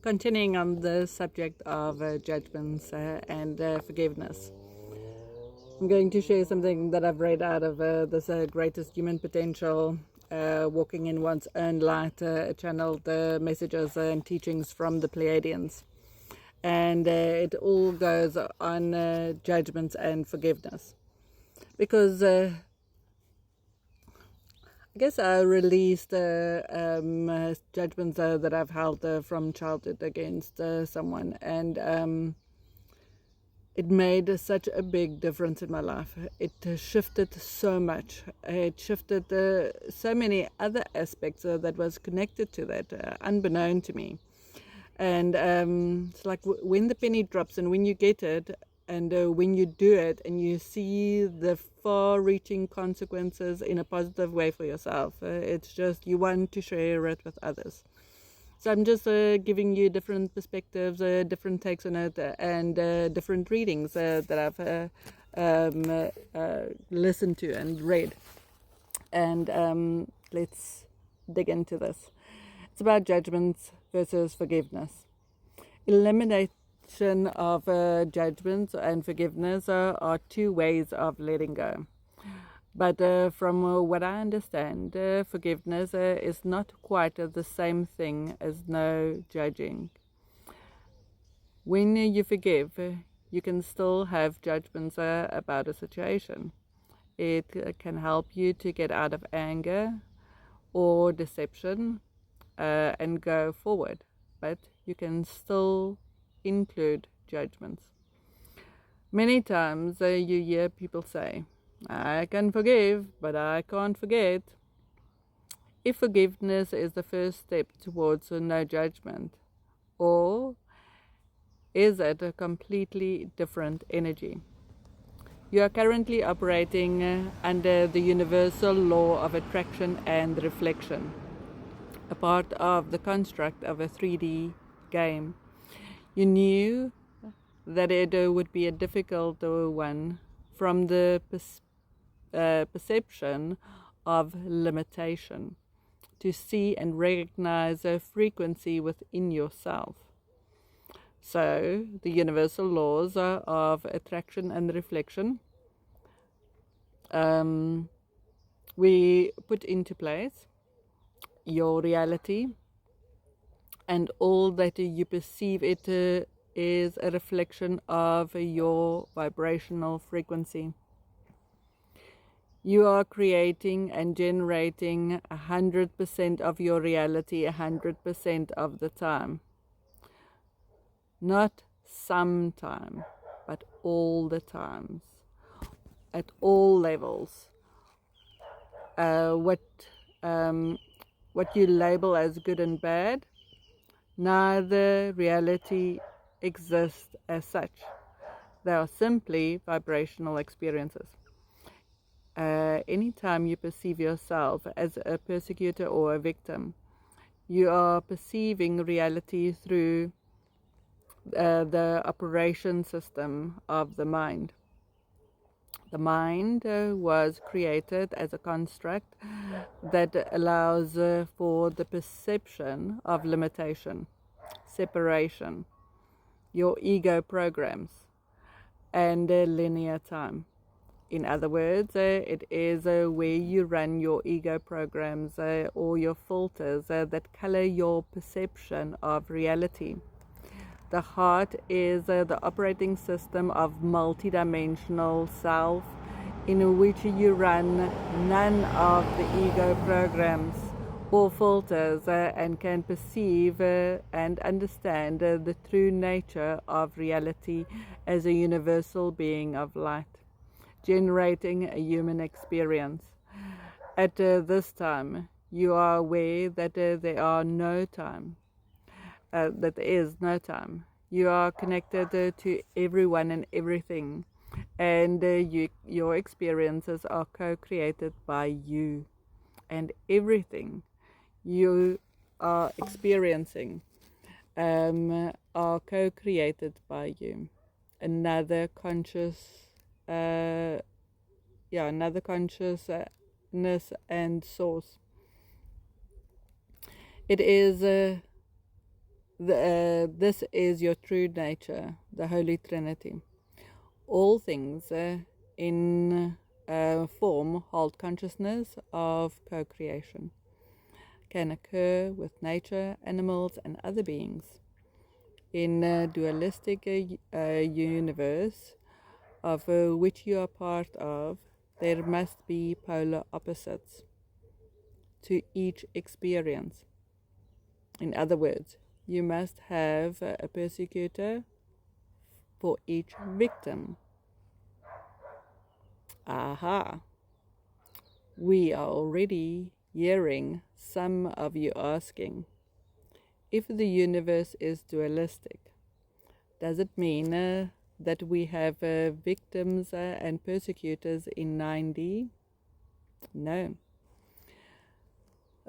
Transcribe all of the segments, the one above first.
Continuing on the subject of judgments and forgiveness, I'm going to share something that I've read out of this Greatest Human Potential, Walking in One's Own Light, channeled messages and teachings from the Pleiadians. And it all goes on judgments and forgiveness. Because I guess I released judgments that I've held from childhood against someone, and it made such a big difference in my life. It shifted so much. It shifted so many other aspects that was connected to that, unbeknown to me. And it's like when the penny drops and when you get it, and when you do it and you see the far-reaching consequences in a positive way for yourself, it's just you want to share it with others. So I'm just giving you different perspectives, different takes on it, and different readings that I've listened to and read. And let's dig into this. It's about judgments versus forgiveness. Elimination of judgments and forgiveness are two ways of letting go. But from what I understand, forgiveness is not quite the same thing as no judging. When you forgive, you can still have judgments about a situation. It can help you to get out of anger or deception and go forward. But you can still include judgments. Many times you hear people say, I can forgive, but I can't forget. If forgiveness is the first step towards no judgment, or is it a completely different energy? You are currently operating under the universal law of attraction and reflection, a part of the construct of a 3D game. You knew that it would be a difficult one from the perception of limitation, to see and recognize a frequency within yourself. So the universal laws of attraction and reflection we put into place your reality, and all that you perceive it is a reflection of your vibrational frequency. You are creating and generating 100% of your reality 100% of the time. Not some time, but all the times, at all levels. What you label as good and bad, neither reality exists as such. They are simply vibrational experiences. Anytime you perceive yourself as a persecutor or a victim, you are perceiving reality through the operation system of the mind. The mind was created as a construct that allows for the perception of limitation, separation, your ego programs, and linear time. In other words, it is where you run your ego programs or your filters that color your perception of reality. The heart is the operating system of multidimensional self, in which you run none of the ego programs or filters and can perceive and understand the true nature of reality as a universal being of light, generating a human experience. At this time, you are aware that there is no time. You are connected to everyone and everything, and your experiences are co-created by you, and everything you are experiencing are co-created by you. Another consciousness and source. It is This is your true nature, the Holy Trinity. All things in form hold consciousness of co-creation, can occur with nature, animals, and other beings. In a dualistic universe of which you are part of, there must be polar opposites to each experience. In other words, you must have a persecutor for each victim. Aha! We are already hearing some of you asking, if the universe is dualistic, does it mean that we have victims and persecutors in 9D? No.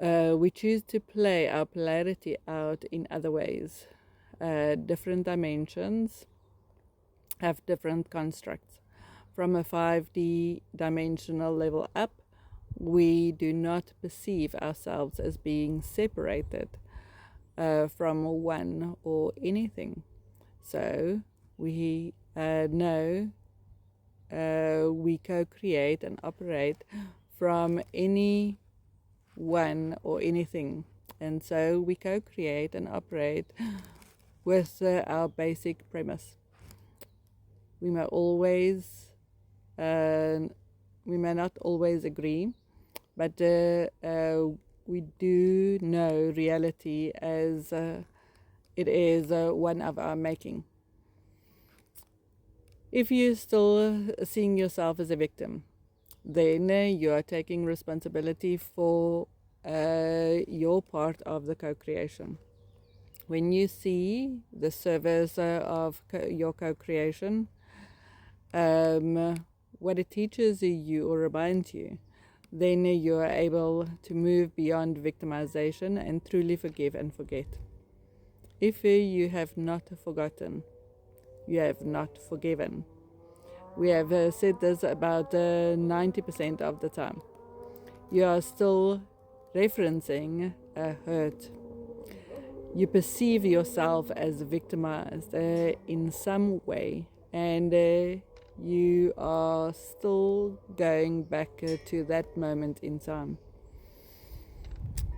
We choose to play our polarity out in other ways. Different dimensions have different constructs. From a 5D dimensional level up, we do not perceive ourselves as being separated from one or anything. So we know we co-create and operate from any one or anything. And so we co-create and operate with our basic premise. We may not always agree, but we do know reality as it is one of our making. If you're still seeing yourself as a victim, then you are taking responsibility for your part of the co-creation. When you see the service of your co-creation, what it teaches you or reminds you, then you are able to move beyond victimization and truly forgive and forget. If you have not forgotten, you have not forgiven. We have said this about 90% of the time. You are still referencing a hurt. You perceive yourself as victimized in some way, and you are still going back to that moment in time.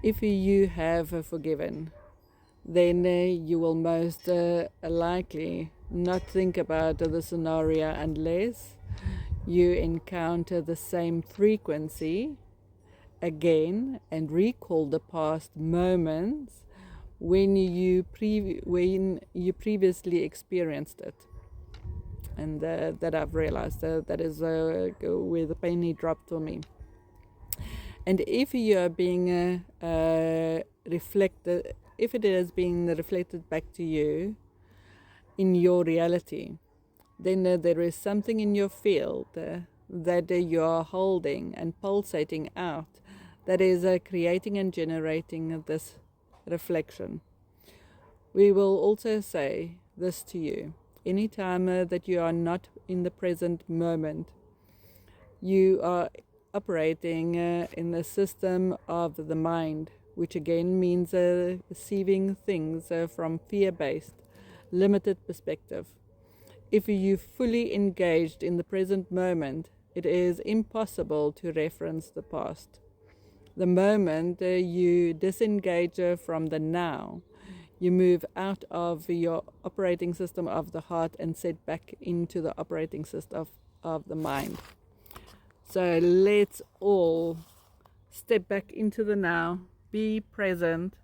If you have forgiven, then you will most likely not think about the scenario unless you encounter the same frequency again and recall the past moments when you previously experienced it. And that I've realized that is where the penny dropped for me. And if you are being reflected, if it is being reflected back to you in your reality, then there is something in your field that you are holding and pulsating out that is creating and generating this reflection. We will also say this to you. Anytime that you are not in the present moment, you are operating in the system of the mind, which again means perceiving things from fear-based, limited perspective. If you fully engaged in the present moment, it is impossible to reference the past. The moment you disengage from the now, you move out of your operating system of the heart and set back into the operating system of the mind. So let's all step back into the now, be present,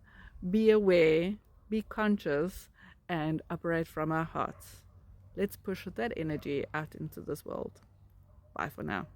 be aware, be conscious, and operate from our hearts. Let's push that energy out into this world. Bye for now.